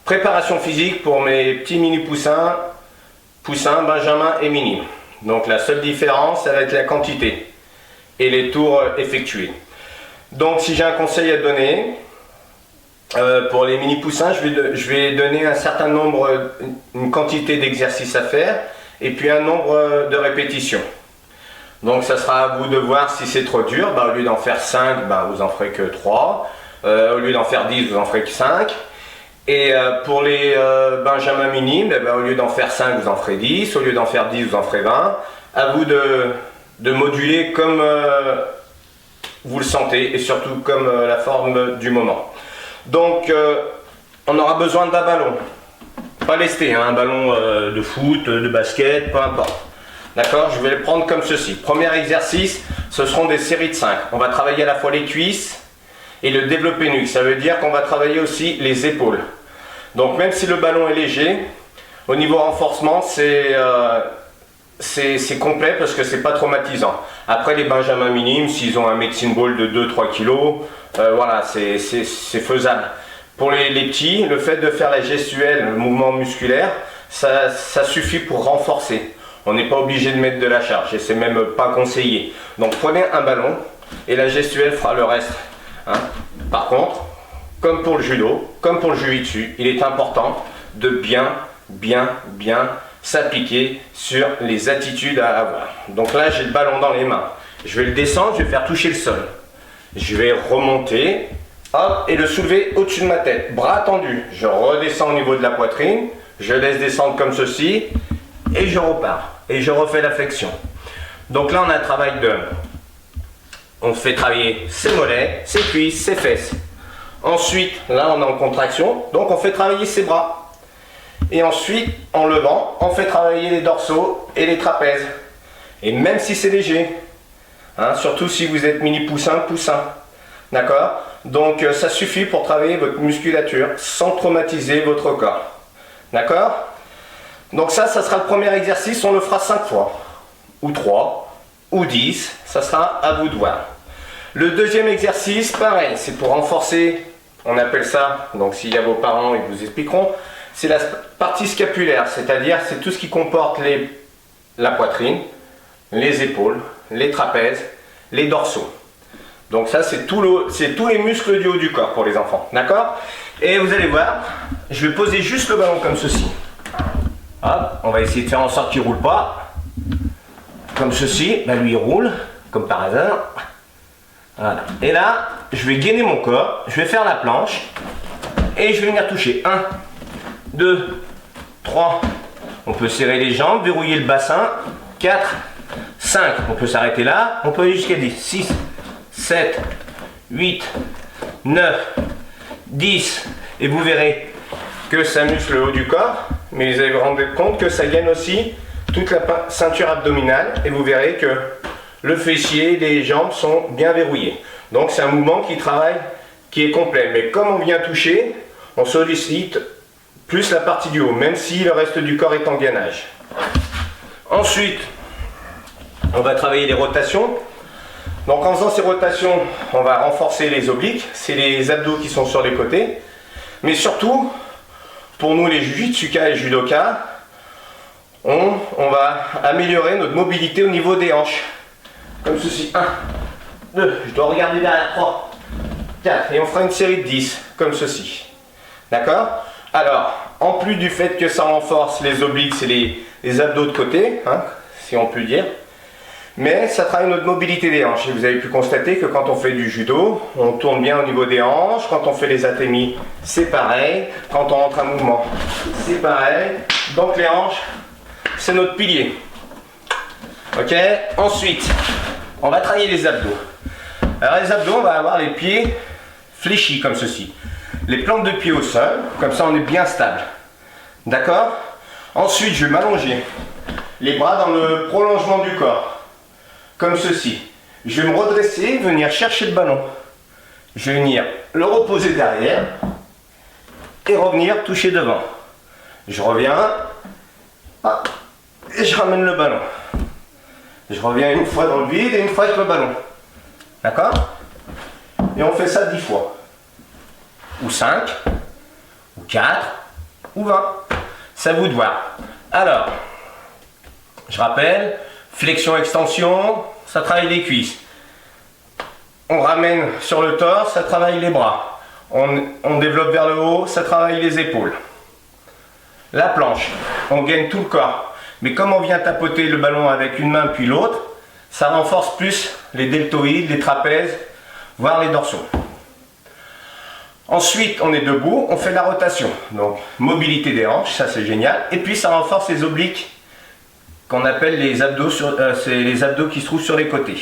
Préparation physique pour mes petits mini poussins, Benjamin et Mini. Donc la seule différence, ça va être la quantité et les tours effectués. Donc si j'ai un conseil à donner, pour les mini poussins, je vais donner un certain nombre, une quantité d'exercices à faire et puis un nombre de répétitions. Donc ça sera à vous de voir si c'est trop dur. Au lieu d'en faire 5, vous en ferez que 3. Au lieu d'en faire 10, vous en ferez que 5. Et pour les Benjamin Mini, au lieu d'en faire 5, vous en ferez 10. Au lieu d'en faire 10, vous en ferez 20. À vous de moduler comme vous le sentez et surtout comme la forme du moment. Donc on aura besoin d'un ballon. Pas lesté, un ballon de foot, de basket, peu importe. D'accord, je vais le prendre comme ceci. Premier exercice, ce seront des séries de 5. On va travailler à la fois les cuisses et le développé nuque. Ça veut dire qu'on va travailler aussi les épaules. Donc même si le ballon est léger, au niveau renforcement, c'est complet parce que c'est pas traumatisant. Après les Benjamin minimes, s'ils ont un medicine ball de 2-3 kg, voilà, c'est faisable. Pour les petits, le fait de faire la gestuelle, le mouvement musculaire, ça suffit pour renforcer. On n'est pas obligé de mettre de la charge et c'est même pas conseillé. Donc prenez un ballon et la gestuelle fera le reste. Par contre, comme pour le judo, comme pour le jiu-jitsu, il est important de bien s'appliquer sur les attitudes à avoir. Donc là, j'ai le ballon dans les mains. Je vais le descendre, je vais faire toucher le sol. Je vais remonter, hop, et le soulever au-dessus de ma tête. Bras tendus. Je redescends au niveau de la poitrine. Je laisse descendre comme ceci. Et je repars. Et je refais la flexion. Donc là, on a un travail on fait travailler ses mollets, ses cuisses, ses fesses. Ensuite, là, on est en contraction. Donc, on fait travailler ses bras. Et ensuite, en levant, on fait travailler les dorsaux et les trapèzes. Et même si c'est léger, surtout si vous êtes mini poussin. D'accord? Donc, ça suffit pour travailler votre musculature sans traumatiser votre corps. D'accord? Donc ça sera le premier exercice, on le fera 5 fois, ou 3, ou 10, ça sera à vous de voir. Le deuxième exercice, pareil, c'est pour renforcer, on appelle ça, donc s'il y a vos parents, ils vous expliqueront, c'est la partie scapulaire, c'est-à-dire c'est tout ce qui comporte la poitrine, les épaules, les trapèzes, les dorsaux. Donc ça c'est tous les muscles du haut du corps pour les enfants, d'accord? Et vous allez voir, je vais poser juste le ballon comme ceci. Hop, on va essayer de faire en sorte qu'il ne roule pas. Comme ceci, lui il roule, comme par hasard. Voilà. Et là, je vais gainer mon corps, je vais faire la planche et je vais venir toucher. 1, 2, 3. On peut serrer les jambes, verrouiller le bassin. 4, 5. On peut s'arrêter là. On peut aller jusqu'à 10. 6, 7, 8, 9, 10. Et vous verrez que ça muscle le haut du corps. Mais vous allez vous rendre compte que ça gagne aussi toute la ceinture abdominale et vous verrez que le fessier, les jambes sont bien verrouillés. Donc c'est un mouvement qui est complet. Mais comme on vient toucher, on sollicite plus la partie du haut, même si le reste du corps est en gainage. Ensuite, on va travailler les rotations. Donc en faisant ces rotations, on va renforcer les obliques, c'est les abdos qui sont sur les côtés. Mais surtout, pour nous les jujitsuka et judoka, on va améliorer notre mobilité au niveau des hanches. Comme ceci. 1, 2, je dois regarder derrière. 3, 4. Et on fera une série de 10, comme ceci. D'accord? Alors, en plus du fait que ça renforce les obliques, c'est les abdos de côté, si on peut dire. Mais ça travaille notre mobilité des hanches. Et vous avez pu constater que quand on fait du judo, on tourne bien au niveau des hanches. Quand on fait les atémis, c'est pareil. Quand on rentre en mouvement, c'est pareil. Donc les hanches, c'est notre pilier. Ok? Ensuite, on va travailler les abdos. Alors les abdos, on va avoir les pieds fléchis comme ceci. Les plantes de pied au sol, comme ça on est bien stable. D'accord? Ensuite, je vais m'allonger. Les bras dans le prolongement du corps. Comme ceci. Je vais me redresser, venir chercher le ballon. Je vais venir le reposer derrière et revenir toucher devant. Je reviens et je ramène le ballon. Je reviens une fois dans le vide et une fois avec le ballon. D'accord? Et on fait ça 10 fois. Ou 5, ou 4, ou 20. C'est à vous de voir. Alors, je rappelle, flexion-extension, ça travaille les cuisses. On ramène sur le torse, ça travaille les bras. On développe vers le haut, ça travaille les épaules. La planche, on gagne tout le corps. Mais comme on vient tapoter le ballon avec une main puis l'autre, ça renforce plus les deltoïdes, les trapèzes, voire les dorsaux. Ensuite, on est debout, on fait la rotation. Donc, mobilité des hanches, ça c'est génial. Et puis, ça renforce les obliques qu'on appelle les abdos, c'est les abdos qui se trouvent sur les côtés.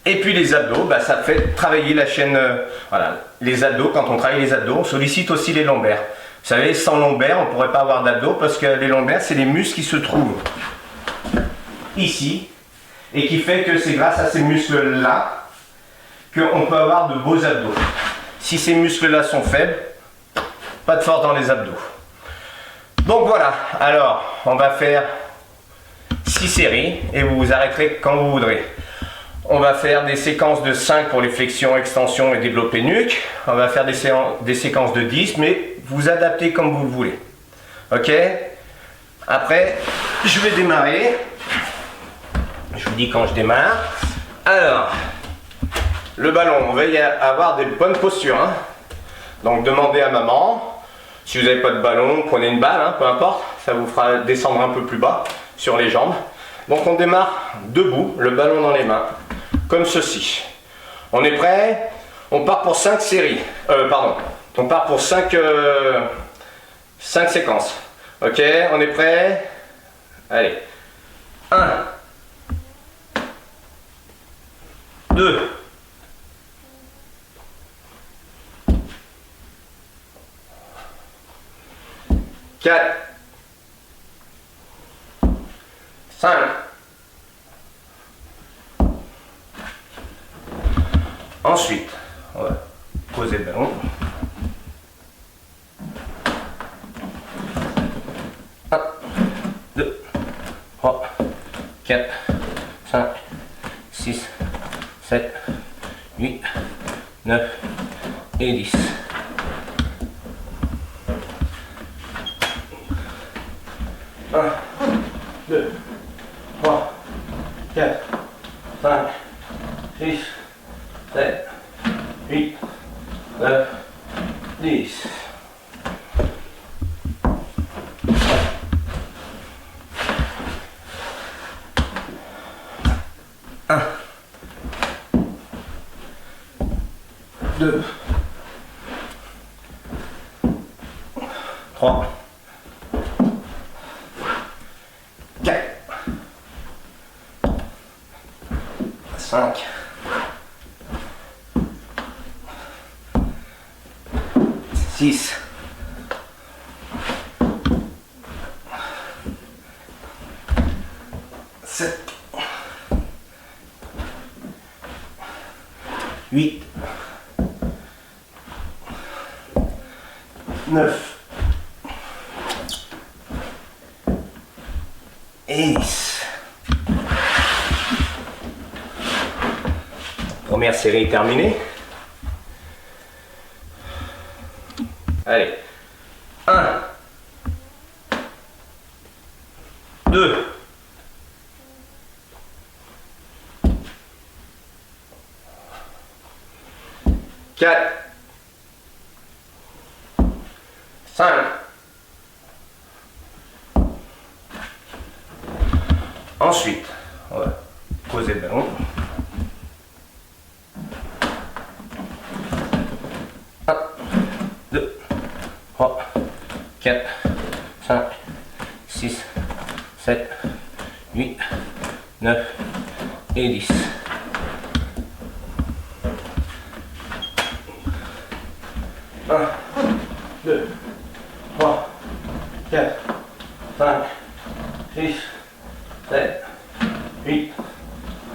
Et puis les abdos, bah, ça fait travailler la chaîne, voilà, les abdos, quand on travaille les abdos, on sollicite aussi les lombaires. Vous savez, sans lombaires, on ne pourrait pas avoir d'abdos parce que les lombaires, c'est les muscles qui se trouvent ici et qui fait que c'est grâce à ces muscles-là qu'on peut avoir de beaux abdos. Si ces muscles-là sont faibles, pas de force dans les abdos. Donc voilà, alors on va faire 6 séries et vous vous arrêterez quand vous voudrez. On va faire des séquences de 5 pour les flexions, extensions et développé nuque. On va faire des séquences de 10, mais vous adaptez comme vous le voulez. Ok? Après, je vais démarrer. Je vous dis quand je démarre. Alors, le ballon, on va y avoir des bonnes postures. Hein. Donc, demandez à maman. Si vous n'avez pas de ballon, prenez une balle, hein, peu importe. Ça vous fera descendre un peu plus bas sur les jambes. Donc, on démarre debout, le ballon dans les mains. Comme ceci. On est prêt? On part pour 5 séries. On part pour 5 séquences. Ok, on est prêt? Allez. 1, 2, 4, 5. Ensuite, on va poser le ballon. 1, 2, 3, 4, 5, 6, 7, 8, 9 et 10. 1, 2, 3, 4, 5, 6, 7, 8, 9, 10. Un, 2, 3, 4, 5, 6, 7, 8, 9 et 10. Première série terminée. Allez. 1, 2, 4, 5, 6. Ensuite, on va poser le ballon. 1, 2, 3, 4, 5, 6, 7, 8, 9 et 10. 1, 2, 3, 4, 5, 6, 7, 8,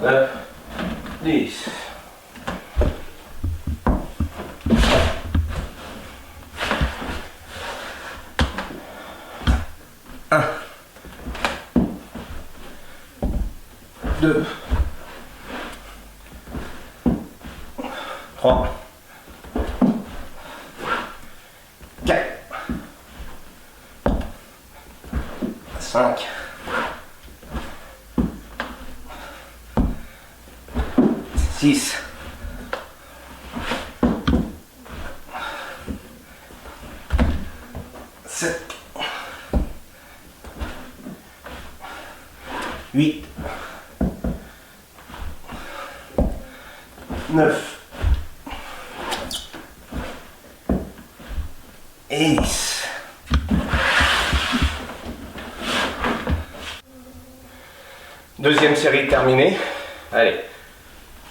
9, 10. 1, 2, 3, 4, 5, 6, 7, 8, 9 et 10. Deuxième série terminée. Allez.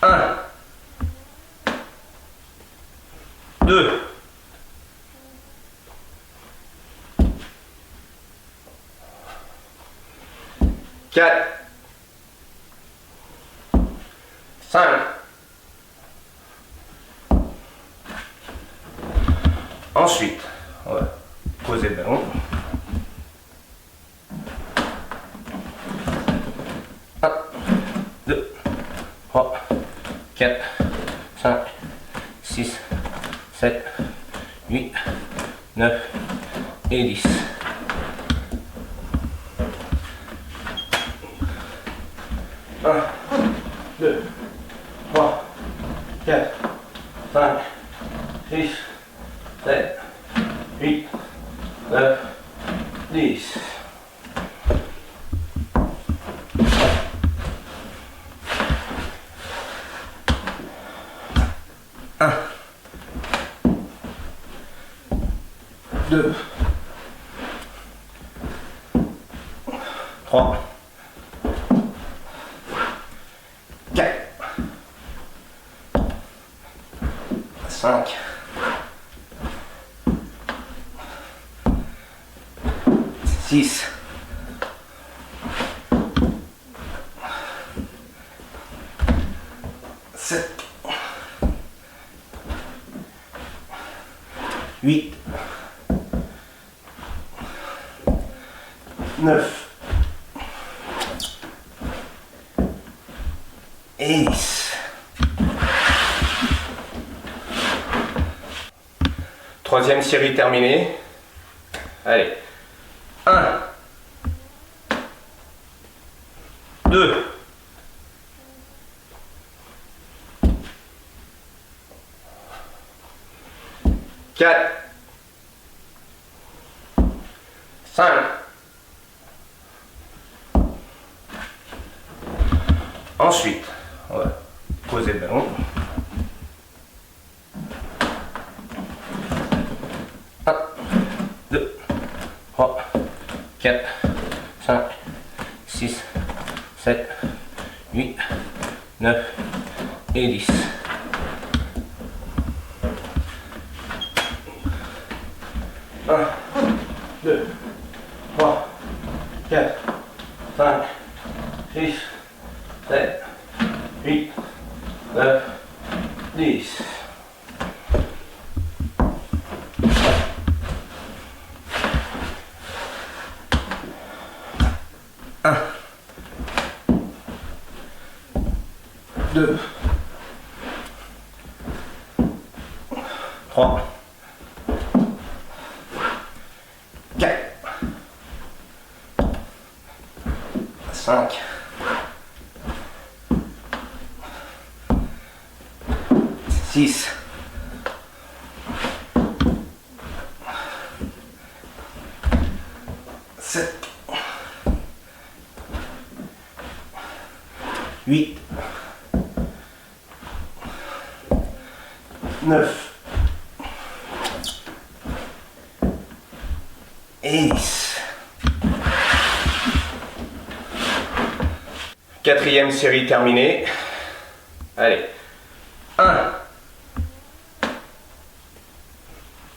1, 2, 4, 5, ensuite, on va poser le ballon. 1, 2, 3, 4, 5, 6, 7, 8, 9 et 10. 1, 2, 3, 4, 5, 6, 7, 8, 9, 10. 1, 2, 3, 4, 5, 6, 7, 8, 9 et 10. Troisième série terminée. Allez. 1, 2, 4, 5, 'Ensuite, on va poser le ballon. 1, 2, 3, 4, 5, 6, 7, 8, 9 et 10. 1, 2, 3, 4, 5, 6, 7, 8, 9, 10. 1, 2, 3, 4, 5, 6, 7, 8, 9 et 10. Quatrième série terminée. Allez. 1,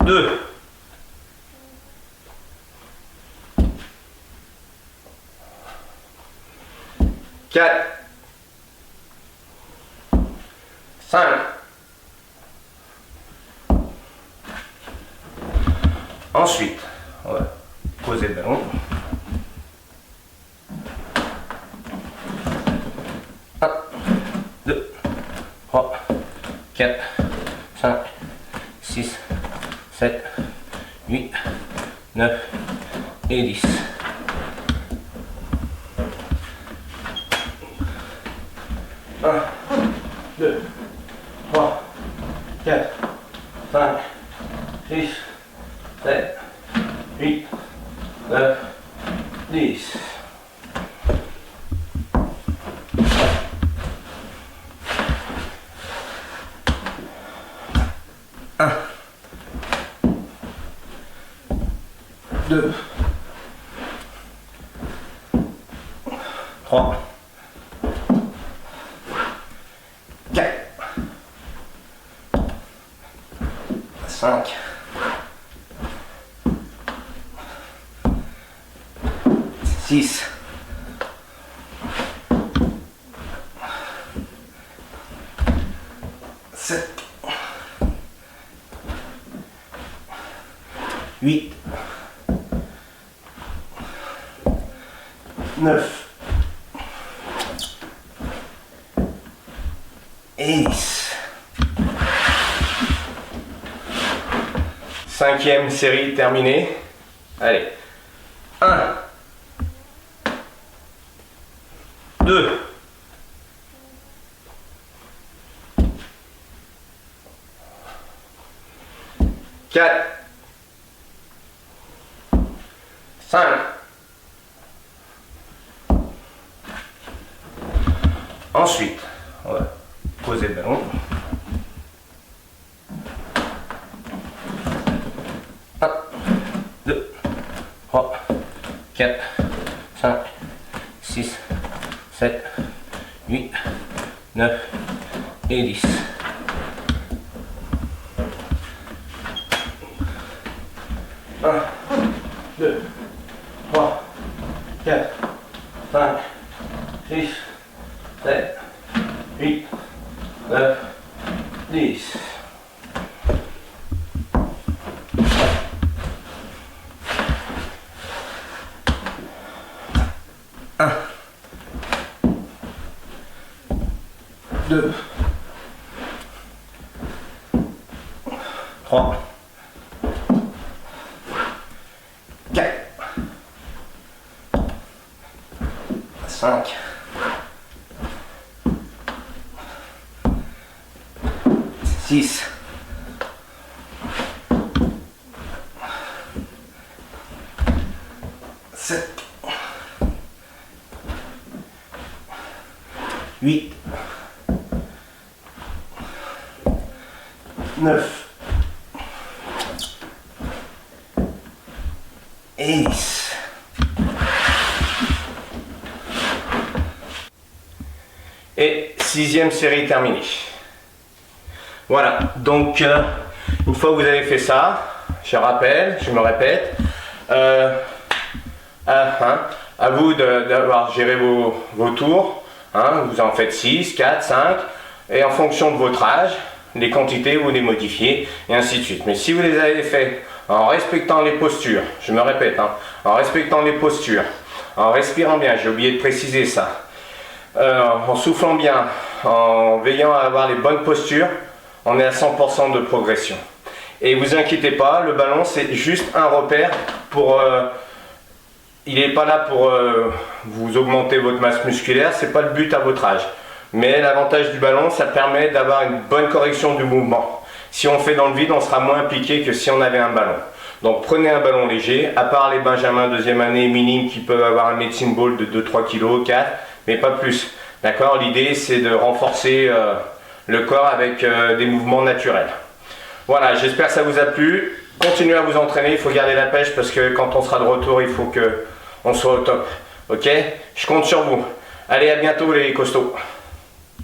2, 4, 5, 'Ensuite, on va poser le ballon. 1, 2, 3, 4, 5, 6, 7, 8, 9 et 10. 1, 2, 3, 4, 5, 6, 7, 8, 9, 10. Un, 2, 3, 4, 5, 6, 7, 8, 9 et 10. Cinquième série terminée. Allez. 1, 2, 4, 5, ensuite, on va poser le ballon. 1, 2, 3, 4, 5, 6, 7, 8, 9 et 10. 1, 2, 3, 4, 5, 6, 7, 8, 9, 10. 1, 2, 3, 4, 5, 6, 7, 8, 9 et 10. Et sixième série terminée. Voilà, donc une fois que vous avez fait ça, je me répète, à vous d'avoir géré vos tours, hein, vous en faites 6, 4, 5, et en fonction de votre âge, les quantités vous les modifiez, et ainsi de suite. Mais si vous les avez fait en respectant les postures, je me répète, hein, en respectant les postures, en respirant bien, j'ai oublié de préciser ça, en soufflant bien, en veillant à avoir les bonnes postures, on est à 100% de progression. Et vous inquiétez pas, le ballon c'est juste un repère pour... il n'est pas là pour vous augmenter votre masse musculaire, c'est pas le but à votre âge. Mais l'avantage du ballon, ça permet d'avoir une bonne correction du mouvement. Si on fait dans le vide, on sera moins impliqué que si on avait un ballon. Donc prenez un ballon léger, à part les benjamins deuxième année minimes qui peuvent avoir un medicine ball de 2-3 kg, 4, mais pas plus. D'accord? L'idée c'est de renforcer le corps avec des mouvements naturels. Voilà, j'espère que ça vous a plu. Continuez à vous entraîner, il faut garder la pêche parce que quand on sera de retour, il faut qu'on soit au top. Ok? Je compte sur vous. Allez, à bientôt les costauds.